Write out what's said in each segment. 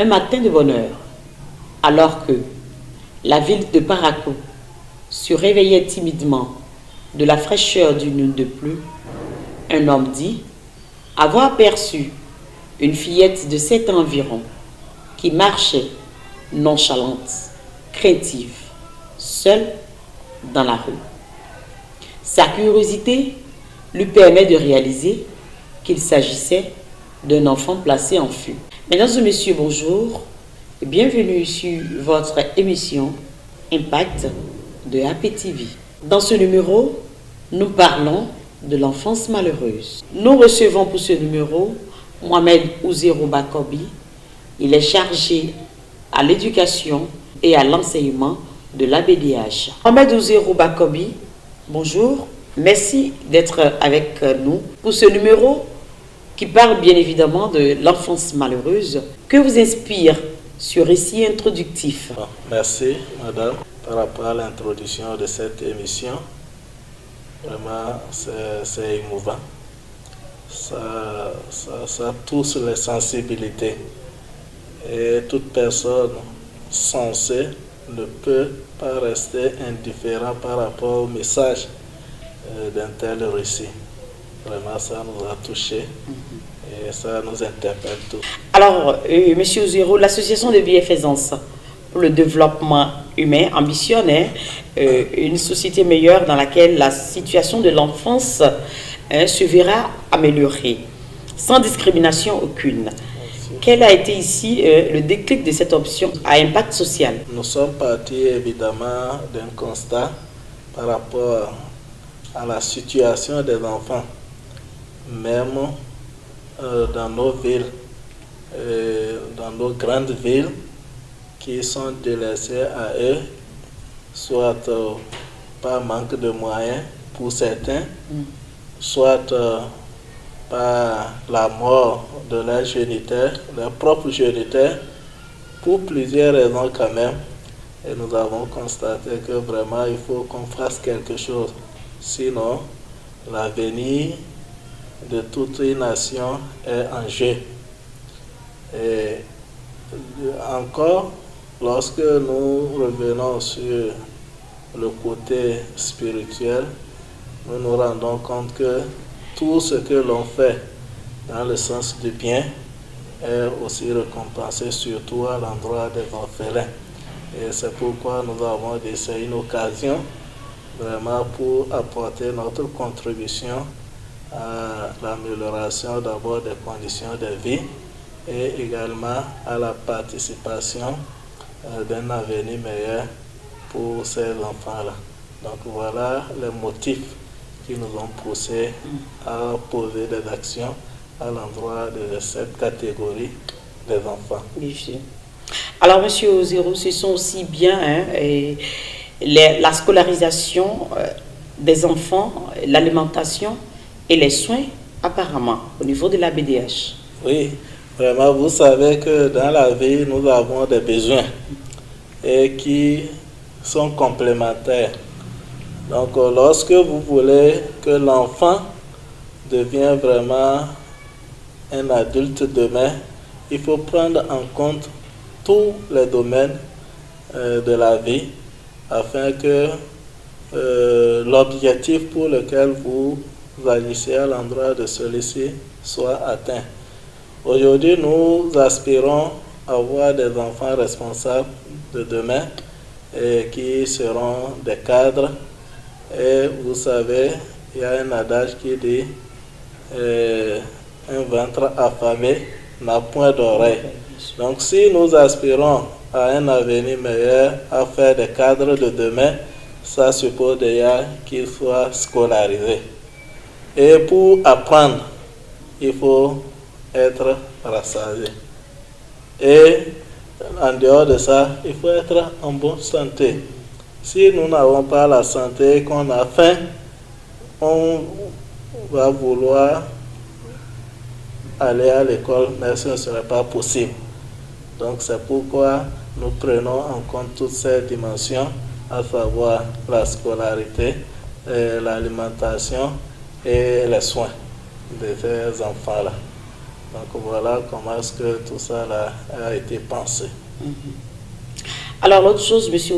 Un matin de bonne heure, alors que la ville de Parakou se réveillait timidement de la fraîcheur d'une lune de pluie, un homme dit avoir aperçu une fillette de 7 ans environ qui marchait nonchalante, craintive, seule dans la rue. Sa curiosité lui permet de réaliser qu'il s'agissait d'un enfant placé en fuite. Mesdames et messieurs, bonjour et bienvenue sur votre émission Impact de APTV. Dans ce numéro, nous parlons de l'enfance malheureuse. Nous recevons pour ce numéro Mohamed Ouzérou Bakobi. Il est chargé à l'éducation et à l'enseignement de l'ABDH. Mohamed Ouzérou Bakobi, bonjour. Merci d'être avec nous pour ce numéro qui parle bien évidemment de l'enfance malheureuse. Que vous inspire ce récit introductif? Merci, madame, par rapport à l'introduction de cette émission. Vraiment, c'est émouvant. Ça touche les sensibilités. Et toute personne sensée ne peut pas rester indifférent par rapport au message d'un tel récit. Vraiment, ça nous a touchés et ça nous interpelle tous. Alors, Monsieur Ouzérou, l'association de bienfaisance pour le développement humain ambitionne une société meilleure dans laquelle la situation de l'enfance se verra améliorée, sans discrimination aucune. Merci. Quel a été ici le déclic de cette option à impact social? Nous sommes partis évidemment d'un constat par rapport à la situation des enfants, même dans nos villes, dans nos grandes villes, qui sont délaissées à eux, soit par manque de moyens pour certains, soit par la mort de leurs géniteurs, leurs propres géniteurs, pour plusieurs raisons quand même. Et nous avons constaté que vraiment il faut qu'on fasse quelque chose. Sinon, l'avenir de toute une nation est en jeu. Et encore, lorsque nous revenons sur le côté spirituel, nous nous rendons compte que tout ce que l'on fait dans le sens du bien est aussi récompensé, surtout à l'endroit des orphelins. Et c'est pourquoi nous avons dit que c'est une occasion vraiment pour apporter notre contribution à l'amélioration d'abord des conditions de vie et également à la participation d'un avenir meilleur pour ces enfants-là. Donc voilà les motifs qui nous ont poussés à poser des actions à l'endroit de cette catégorie des enfants. Alors, Monsieur Ouzérou, ce sont aussi bien la scolarisation des enfants, l'alimentation et les soins, apparemment, au niveau de la BDH. Oui, vraiment, vous savez que dans la vie, nous avons des besoins et qui sont complémentaires. Donc, lorsque vous voulez que l'enfant devienne vraiment un adulte demain, il faut prendre en compte tous les domaines de la vie afin que l'objectif pour lequel vous agissez à l'endroit de celui-ci soit atteint. Aujourd'hui, nous aspirons à avoir des enfants responsables de demain et qui seront des cadres. Et vous savez, il y a un adage qui dit un ventre affamé n'a point d'oreille. Donc si nous aspirons à un avenir meilleur, à faire des cadres de demain, ça suppose déjà qu'ils soient scolarisés. Et pour apprendre, il faut être rassasié. Et en dehors de ça, il faut être en bonne santé. Si nous n'avons pas la santé, qu'on a faim, on va vouloir aller à l'école, mais ce ne serait pas possible. Donc c'est pourquoi nous prenons en compte toutes ces dimensions, à savoir la scolarité, l'alimentation et les soins de ces enfants-là. Donc voilà comment est-ce que tout ça là, a été pensé. Alors l'autre chose, monsieur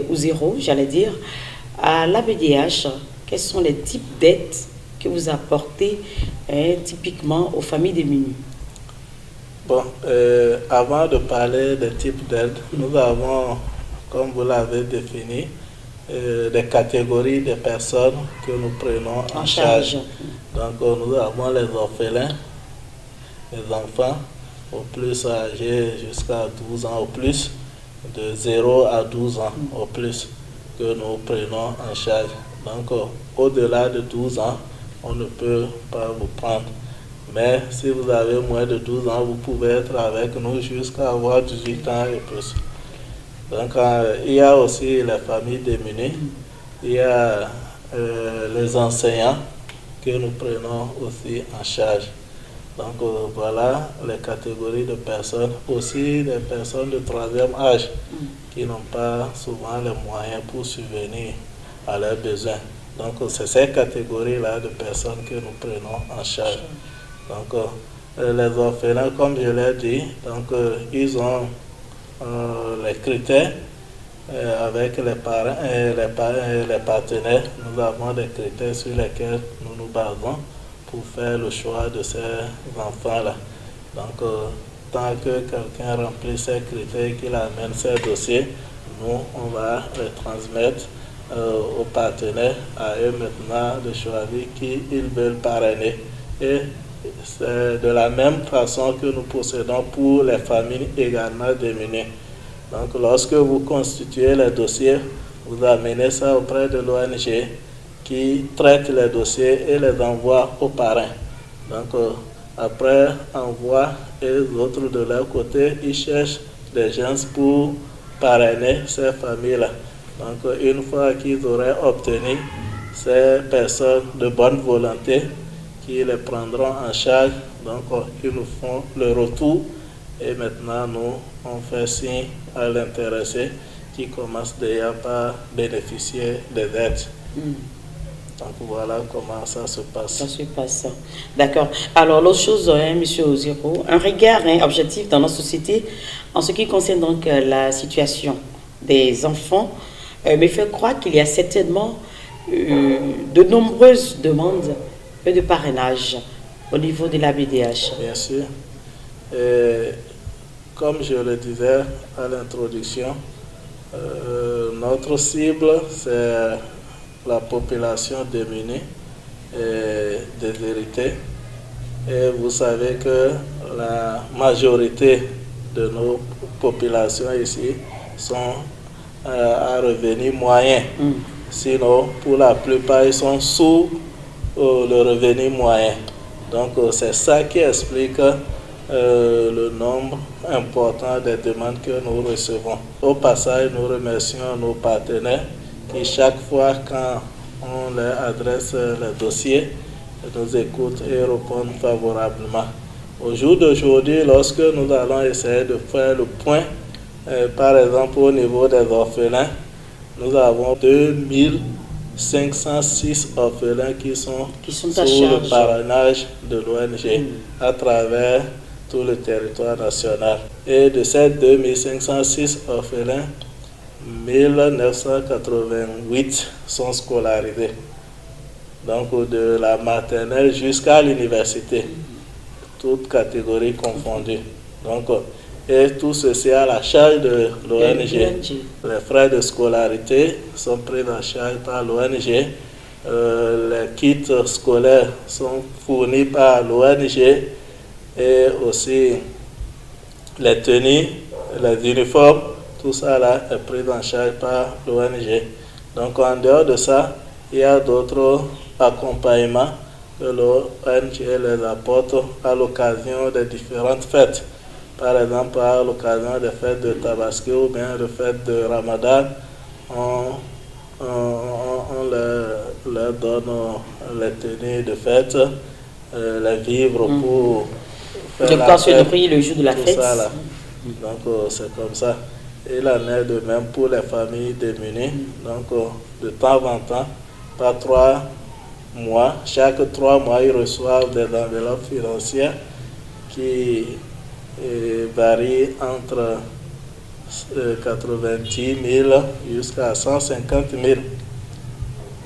Ouziro, j'allais dire, à l'ABDH, quels sont les types d'aides que vous apportez typiquement aux familles démunies? Bon, avant de parler des types d'aides, nous avons, comme vous l'avez défini, des catégories de personnes que nous prenons en charge. Donc nous avons les orphelins, les enfants au plus âgés jusqu'à 12 ans au plus, de 0 à 12 ans au plus, que nous prenons en charge. Donc au-delà de 12 ans, on ne peut pas vous prendre. Mais si vous avez moins de 12 ans, vous pouvez être avec nous jusqu'à avoir 18 ans et plus. Donc il y a aussi les familles démunies, il y a les enseignants que nous prenons aussi en charge. Donc voilà les catégories de personnes, aussi les personnes de troisième âge qui n'ont pas souvent les moyens pour subvenir à leurs besoins. Donc c'est ces catégories-là de personnes que nous prenons en charge. Donc les orphelins, comme je l'ai dit, donc, ils ont les critères avec les parents et les partenaires. Nous avons des critères sur lesquels nous nous basons pour faire le choix de ces enfants-là. Donc, tant que quelqu'un remplit ces critères et qu'il amène ses dossiers, nous, on va les transmettre aux partenaires, à eux maintenant de choisir qui ils veulent parrainer. Et c'est de la même façon que nous procédons pour les familles également démunies. Donc, lorsque vous constituez les dossiers, vous amenez ça auprès de l'ONG qui traite les dossiers et les envoie aux parrains. Donc, après envoi, et les autres de leur côté, ils cherchent des gens pour parrainer ces familles-là. Donc, une fois qu'ils auraient obtenu ces personnes de bonne volonté, qui les prendront en charge, donc ils nous font le retour et maintenant nous, on fait signe à l'intéressé qui commence déjà par bénéficier des aides. Donc voilà comment ça se passe. Ça se passe. D'accord. Alors l'autre chose, monsieur Ouziro, un regard objectif dans notre société en ce qui concerne donc la situation des enfants me fait croire qu'il y a certainement de nombreuses demandes de parrainage au niveau de la BDH. Bien sûr. Et comme je le disais à l'introduction, notre cible, c'est la population démunie et déshéritée. Et vous savez que la majorité de nos populations ici sont à revenu moyen. Sinon, pour la plupart, ils sont sous le revenu moyen. Donc, c'est ça qui explique le nombre important des demandes que nous recevons. Au passage, nous remercions nos partenaires qui, chaque fois quand on leur adresse les dossiers, nous écoutent et répondent favorablement. Au jour d'aujourd'hui, lorsque nous allons essayer de faire le point, par exemple au niveau des orphelins, nous avons 2506 orphelins qui sont sous le parrainage de l'ONG à travers tout le territoire national. Et de ces 2506 orphelins, 1988 sont scolarisés. Donc de la maternelle jusqu'à l'université, toutes catégories confondues. Donc, et tout ceci à la charge de l'ONG. Les frais de scolarité sont pris en charge par l'ONG. Les kits scolaires sont fournis par l'ONG et aussi les tenues, les uniformes, tout ça là est pris en charge par l'ONG. Donc en dehors de ça, il y a d'autres accompagnements que l'ONG les apporte à l'occasion des différentes fêtes. Par exemple, à l'occasion des fêtes de Tabaski ou bien des fêtes de Ramadan, on leur donne les tenues de fête, les vivres pour faire la fête, le jour de la fête. Ça, là. Donc, c'est comme ça. Et il en est de même pour les familles démunies. Donc, de temps en temps, par 3 mois, chaque 3 mois, ils reçoivent des enveloppes financières qui varie entre 90 000 jusqu'à 150 000.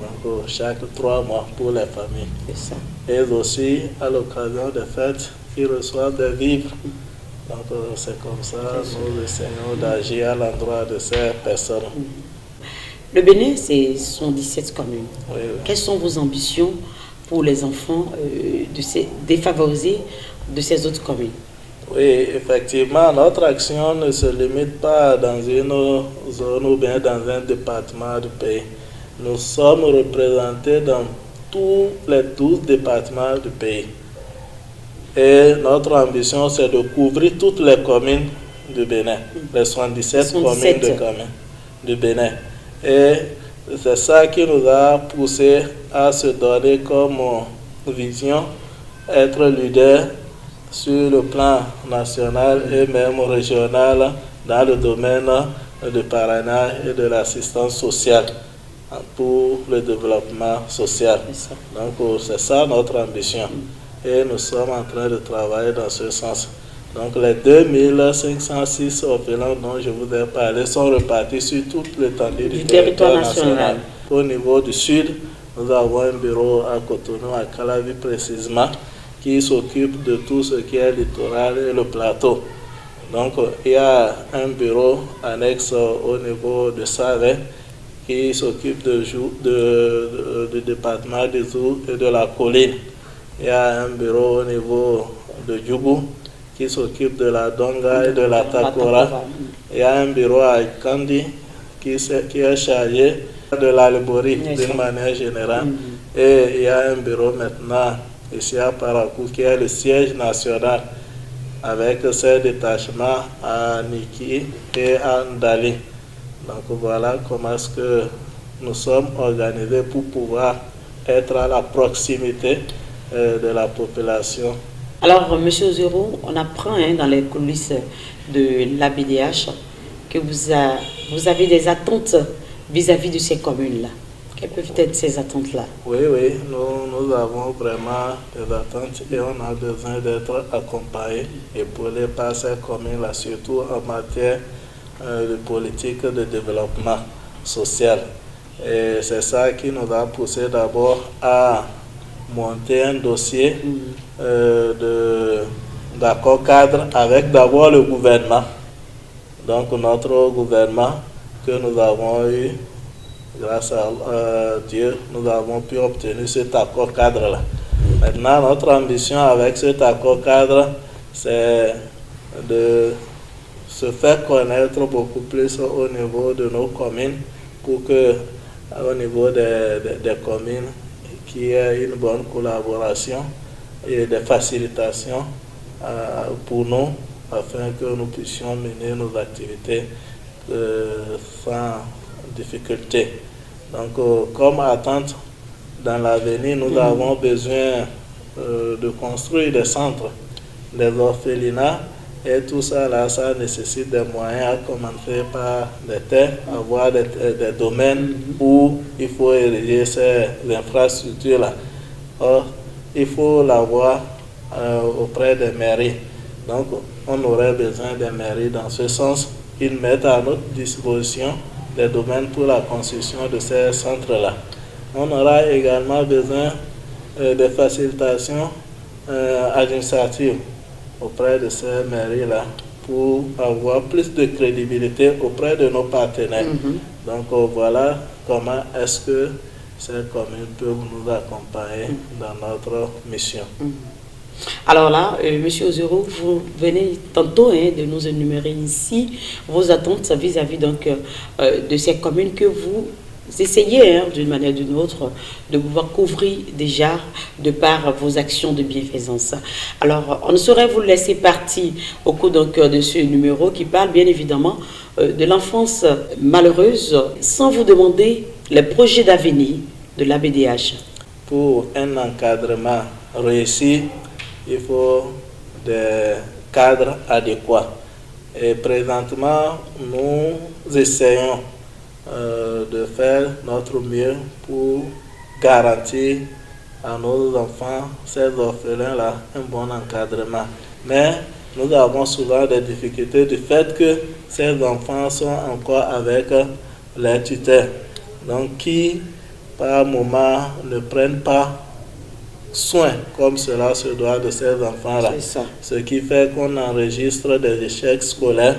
Donc, chaque 3 mois pour les familles. C'est ça. Et aussi, à l'occasion des fêtes, ils reçoivent des vivres. Donc, c'est comme ça, nous essayons d'agir à l'endroit de ces personnes. Le Bénin, ce sont 17 communes. Oui, oui. Quelles sont vos ambitions pour les enfants défavorisés de ces autres communes? Oui, effectivement, notre action ne se limite pas dans une zone ou bien dans un département du pays. Nous sommes représentés dans tous les 12 départements du pays. Et notre ambition, c'est de couvrir toutes les communes du Bénin, les 77 communes du Bénin. Et c'est ça qui nous a poussé à se donner comme vision, être leader sur le plan national et même régional dans le domaine du parrainage et de l'assistance sociale pour le développement social. Donc c'est ça notre ambition et nous sommes en train de travailler dans ce sens. Donc les 2506 orphelins dont je vous ai parlé sont repartis sur toute l'étendue du territoire national. Au niveau du sud, nous avons un bureau à Cotonou, à Calavi précisément, qui s'occupe de tout ce qui est littoral et le plateau. Donc il y a un bureau annexe au niveau de Savé qui s'occupe du département des eaux et de la colline. Il y a un bureau au niveau de Djougou qui s'occupe de la Donga et de la Takora. Il y a un bureau à Kandi qui est chargé de l'Albori d'une manière générale. Et il y a un bureau maintenant ici à Parakou qui est le siège national avec ses détachements à Niki et à Ndali. Donc voilà comment est-ce que nous sommes organisés pour pouvoir être à la proximité de la population. Alors, M. Ozero, on apprend dans les coulisses de l'ABDH que vous avez des attentes vis-à-vis de ces communes-là. Quelles peuvent être ces attentes-là? Oui, nous avons vraiment des attentes et on a besoin d'être accompagnés et épaulés par ces communes-là, surtout en matière de politique de développement social. Et c'est ça qui nous a poussé d'abord à monter un dossier d'accord cadre avec d'abord le gouvernement. Donc notre gouvernement que nous avons eu, grâce à Dieu, nous avons pu obtenir cet accord cadre-là. Maintenant, notre ambition avec cet accord cadre, c'est de se faire connaître beaucoup plus au niveau de nos communes pour que, au niveau des communes, qu'il y ait une bonne collaboration et des facilitations pour nous afin que nous puissions mener nos activités sans difficulté. Donc, comme attente dans l'avenir, nous avons besoin de construire des centres, des orphelinats, et tout ça, là, ça nécessite des moyens, à commencer par des terres, avoir des domaines où il faut ériger ces infrastructures-là. Or, il faut l'avoir auprès des mairies. Donc, on aurait besoin des mairies dans ce sens. Ils mettent à notre disposition des domaines pour la construction de ces centres-là. On aura également besoin de facilitations administratives auprès de ces mairies-là pour avoir plus de crédibilité auprès de nos partenaires. Donc voilà comment est-ce que ces communes peuvent nous accompagner dans notre mission. Alors là, M. Ozero, vous venez tantôt de nous énumérer ici vos attentes vis-à-vis donc de ces communes que vous essayez d'une manière ou d'une autre de pouvoir couvrir déjà de par vos actions de bienfaisance. Alors, on ne saurait vous laisser partir au cours donc de ce numéro qui parle bien évidemment de l'enfance malheureuse sans vous demander les projets d'avenir de l'ABDH. Pour un encadrement réussi, il faut des cadres adéquats. Et présentement, nous essayons de faire notre mieux pour garantir à nos enfants, ces orphelins-là, un bon encadrement. Mais nous avons souvent des difficultés du fait que ces enfants sont encore avec les tuteurs. Donc, qui, par moment, ne prennent pas soin comme cela se doit de ces enfants-là. C'est ça. Ce qui fait qu'on enregistre des échecs scolaires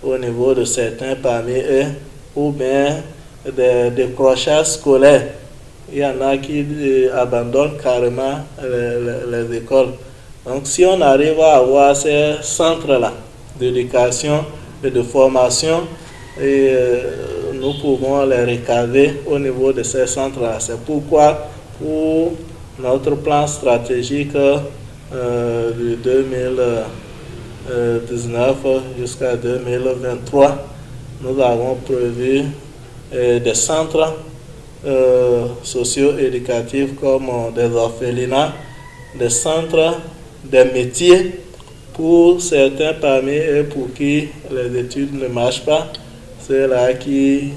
au niveau de certains parmi eux, ou bien des décrochages scolaires. Il y en a qui abandonnent carrément les écoles. Donc si on arrive à avoir ces centres-là d'éducation et de formation, nous pouvons les recaser au niveau de ces centres-là. C'est pourquoi pour notre plan stratégique de 2019 jusqu'à 2023, nous avons prévu des centres socio-éducatifs comme des orphelinats, des centres des métiers pour certains parmi eux pour qui les études ne marchent pas, ceux-là qui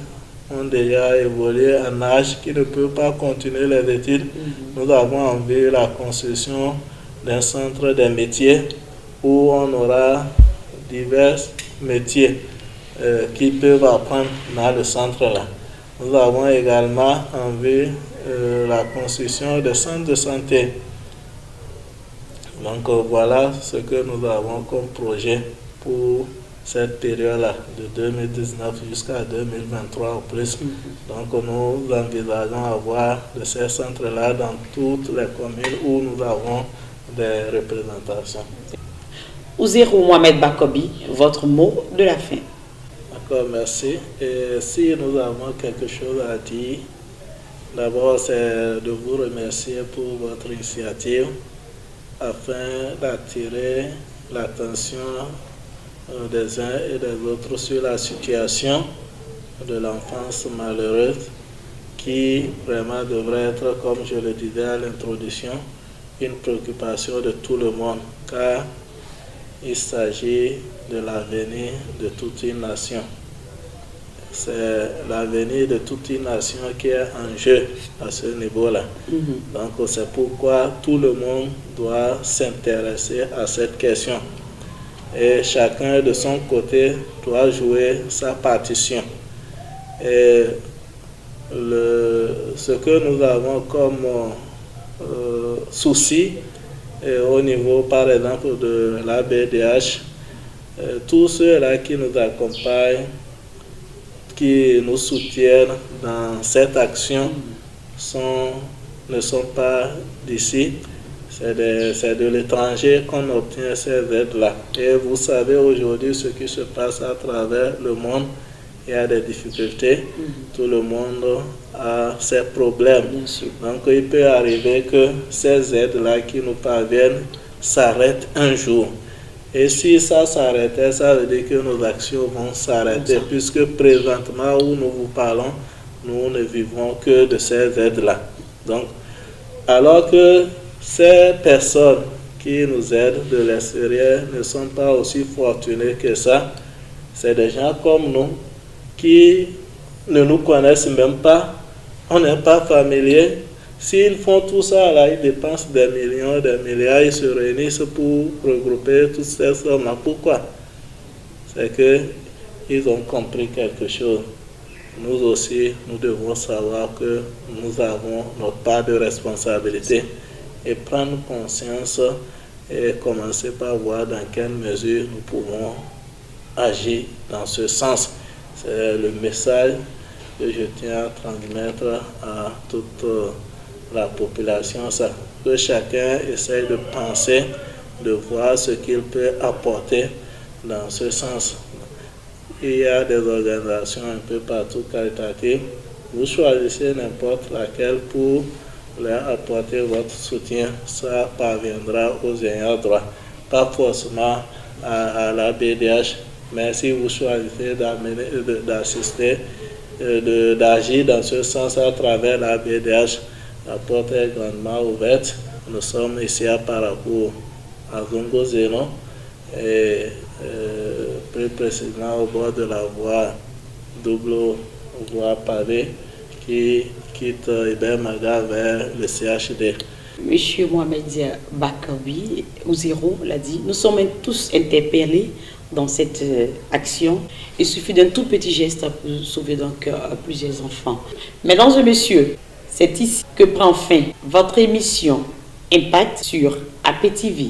ont déjà évolué en âge, qui ne peuvent pas continuer les études. Nous avons en vue la construction d'un centre des métiers où on aura divers métiers qui peuvent apprendre dans le centre-là. Nous avons également en vue la construction des centres de santé. Donc voilà ce que nous avons comme projet pour cette période-là, de 2019 jusqu'à 2023 au plus. Donc nous envisageons avoir de ces centres-là dans toutes les communes où nous avons des représentations. Ouzirou Mohamed Bakobi, votre mot de la fin. D'accord, merci. Et si nous avons quelque chose à dire, d'abord c'est de vous remercier pour votre initiative afin d'attirer l'attention des uns et des autres sur la situation de l'enfance malheureuse qui vraiment devrait être, comme je le disais à l'introduction, une préoccupation de tout le monde car il s'agit de l'avenir de toute une nation. C'est l'avenir de toute une nation qui est en jeu à ce niveau-là. Donc c'est pourquoi tout le monde doit s'intéresser à cette question. Et chacun de son côté doit jouer sa partition. Et ce que nous avons comme souci au niveau par exemple de l'ABDH, tous ceux-là qui nous accompagnent, qui nous soutiennent dans cette action ne sont pas d'ici. C'est de l'étranger qu'on obtient ces aides-là. Et vous savez aujourd'hui ce qui se passe à travers le monde. Il y a des difficultés. Tout le monde a ses problèmes. Donc il peut arriver que ces aides-là qui nous parviennent s'arrêtent un jour. Et si ça s'arrêtait, ça veut dire que nos actions vont s'arrêter, puisque présentement où nous vous parlons, nous ne vivons que de ces aides-là. Donc, alors que ces personnes qui nous aident de l'extérieur ne sont pas aussi fortunées que ça, c'est des gens comme nous qui ne nous connaissent même pas, on n'est pas familier. S'ils font tout ça, là, ils dépensent des millions, des milliards, ils se réunissent pour regrouper toutes ces sommes-là. Pourquoi? C'est qu'ils ont compris quelque chose. Nous aussi, nous devons savoir que nous avons notre part de responsabilité et prendre conscience et commencer par voir dans quelle mesure nous pouvons agir dans ce sens. C'est le message que je tiens à transmettre à toute la population, ça, que chacun essaye de penser, de voir ce qu'il peut apporter dans ce sens. Il y a des organisations un peu partout caritatives. Vous choisissez n'importe laquelle pour leur apporter votre soutien. Ça parviendra aux ayants droit. Pas forcément à la BDH, mais si vous choisissez d'assister, d'agir dans ce sens à travers la BDH, la porte est grandement ouverte. Nous sommes ici à Parakou, à Zongozeno, et plus précisément au bord de la voie double voie pavée qui quitte Ibermaga vers le CHD. Monsieur Mohamed Bakawi Ouziro l'a dit, nous sommes tous interpellés dans cette action. Il suffit d'un tout petit geste pour sauver donc plusieurs enfants. Mesdames et messieurs, c'est ici que prend fin votre émission Impact sur APTV.